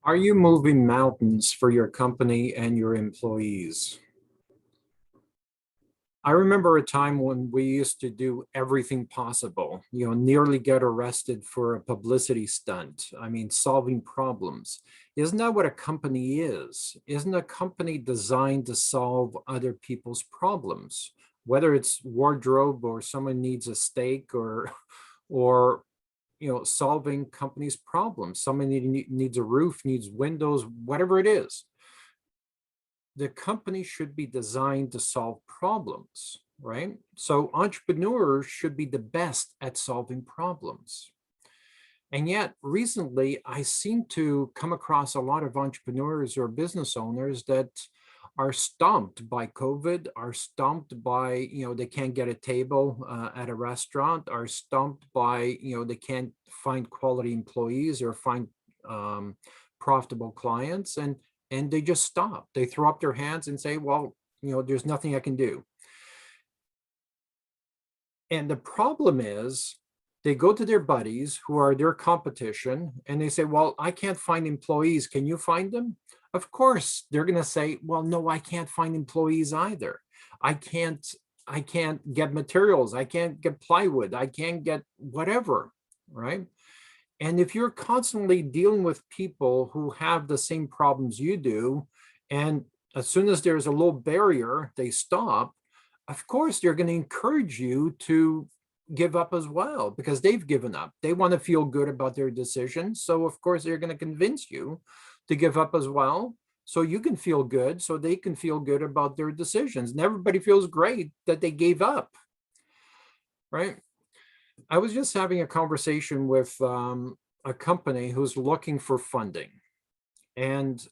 Are you moving mountains for your company and your employees? I remember a time when we used to do everything possible, nearly get arrested for a publicity stunt. I mean, solving problems. Isn't that what a company is? Isn't a company designed to solve other people's problems? Whether it's wardrobe or someone needs a steak or solving companies' problems. Somebody needs a roof, needs windows, whatever it is. The company should be designed to solve problems, right? So entrepreneurs should be the best at solving problems. And yet recently, I seem to come across a lot of entrepreneurs or business owners that are stumped by COVID, are stumped by, they can't get a table at a restaurant, are stumped by, they can't find quality employees or find profitable clients. And they just stop. They throw up their hands and say, well, there's nothing I can do. And the problem is they go to their buddies who are their competition and they say, well, I can't find employees. Can you find them? Of course, they're going to say, well, no, I can't find employees either. I can't get materials. I can't get plywood. I can't get whatever, right? And if you're constantly dealing with people who have the same problems you do, and as soon as there's a little barrier, they stop, of course, they're going to encourage you to give up as well because they've given up. They want to feel good about their decisions. So, of course, they're going to convince you to give up as well. So you can feel good, so they can feel good about their decisions. And everybody feels great that they gave up, right? I was just having a conversation with a company who's looking for funding. And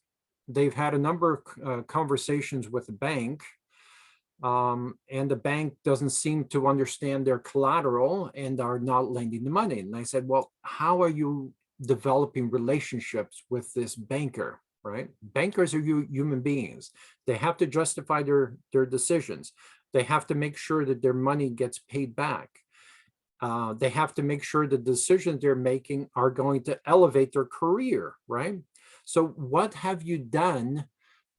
they've had a number of conversations with the bank. And the bank doesn't seem to understand their collateral and are not lending the money. And I said, well, how are you developing relationships with this banker, right? Bankers are human beings. They have to justify their decisions. They have to make sure that their money gets paid back. They have to make sure the decisions they're making are going to elevate their career, right? So what have you done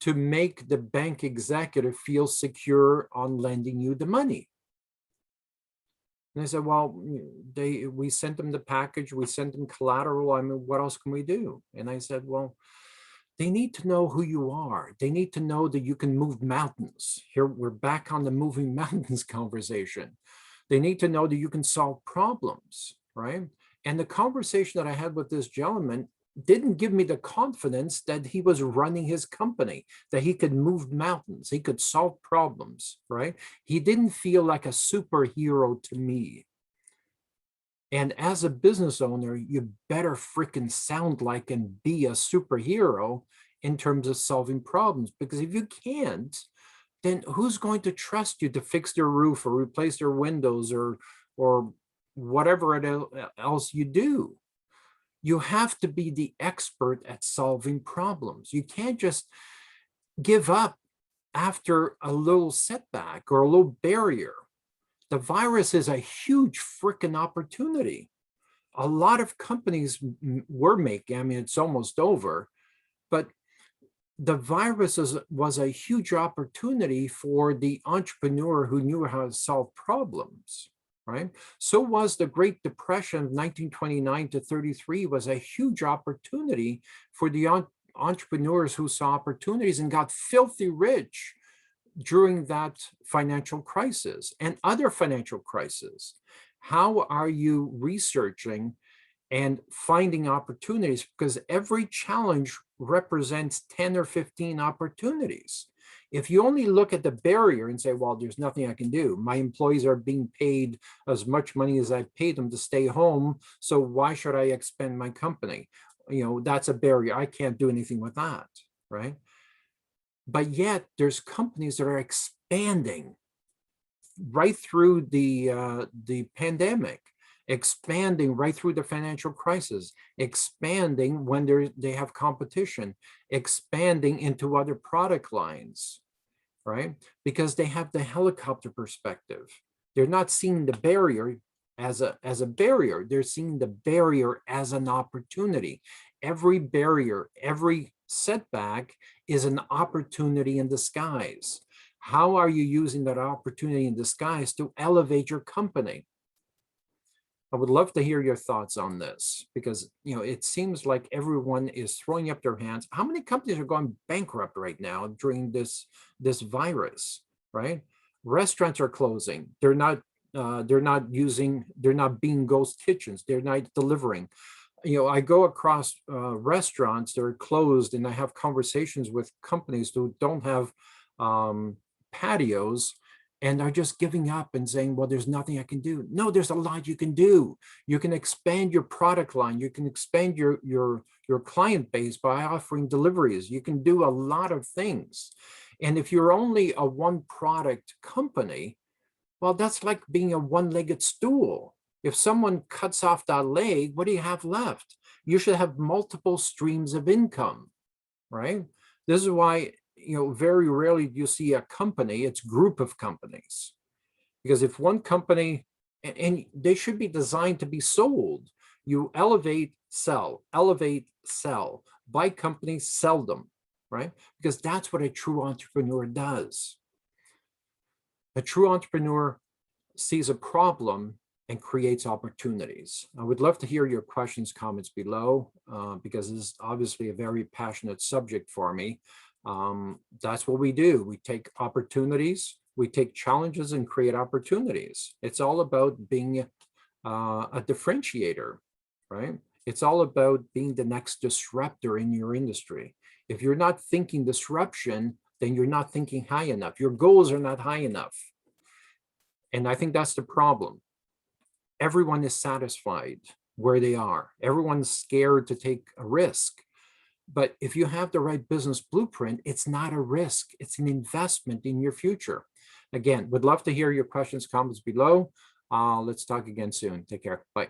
to make the bank executive feel secure on lending you the money? And I said, well, we sent them the package, we sent them collateral. I mean, what else can we do? And I said, well, they need to know who you are. They need to know that you can move mountains. Here, we're back on the moving mountains conversation. They need to know that you can solve problems, right? And the conversation that I had with this gentleman didn't give me the confidence that he was running his company, that he could move mountains, he could solve problems, right? He didn't feel like a superhero to me. And as a business owner, you better freaking sound like and be a superhero in terms of solving problems. Because if you can't, then who's going to trust you to fix their roof or replace their windows or whatever else you do? You have to be the expert at solving problems. You can't just give up after a little setback or a little barrier. The virus is a huge freaking opportunity. A lot of companies were making, I mean, it's almost over, but the virus was a huge opportunity for the entrepreneur who knew how to solve problems, right? So was the Great Depression of 1929 to 33 was a huge opportunity for the entrepreneurs who saw opportunities and got filthy rich during that financial crisis and other financial crises. How are you researching and finding opportunities? Because every challenge represents 10 or 15 opportunities. If you only look at the barrier and say, well, there's nothing I can do. My employees are being paid as much money as I've paid them to stay home. So why should I expand my company? That's a barrier. I can't do anything with that, right? But yet there's companies that are expanding right through the pandemic, expanding right through the financial crisis, expanding when they have competition, expanding into other product lines, right? Because they have the helicopter perspective. They're not seeing the barrier as a barrier. They're seeing the barrier as an opportunity. every barrier, every setback is an opportunity in disguise. How are you using that opportunity in disguise to elevate your company? I would love to hear your thoughts on this, because it seems like everyone is throwing up their hands. How many companies are going bankrupt right now during this virus, right? Restaurants are closing. They're not being ghost kitchens. They're not delivering. I go across restaurants that are closed, and I have conversations with companies who don't have um, patios, and are just giving up and saying, well, there's nothing I can do. No, there's a lot you can do. You can expand your product line. You can expand your client base by offering deliveries. You can do a lot of things. And if you're only a one product company, well, that's like being a one-legged stool. If someone cuts off that leg, what do you have left? You should have multiple streams of income, right? This is why, very rarely do you see a company, it's group of companies. Because if one company, and they should be designed to be sold, you elevate, sell, buy companies, sell them, right? Because that's what a true entrepreneur does. A true entrepreneur sees a problem and creates opportunities. I would love to hear your questions, comments below, because this is obviously a very passionate subject for me. That's what we do. We take opportunities, we take challenges and create opportunities. It's all about being a differentiator, right? It's all about being the next disruptor in your industry. If you're not thinking disruption, then you're not thinking high enough. Your goals are not high enough. And I think that's the problem. Everyone is satisfied where they are. Everyone's scared to take a risk. But if you have the right business blueprint, it's not a risk. It's an investment in your future. Again, would love to hear your questions, comments below. Let's talk again soon. Take care. Bye.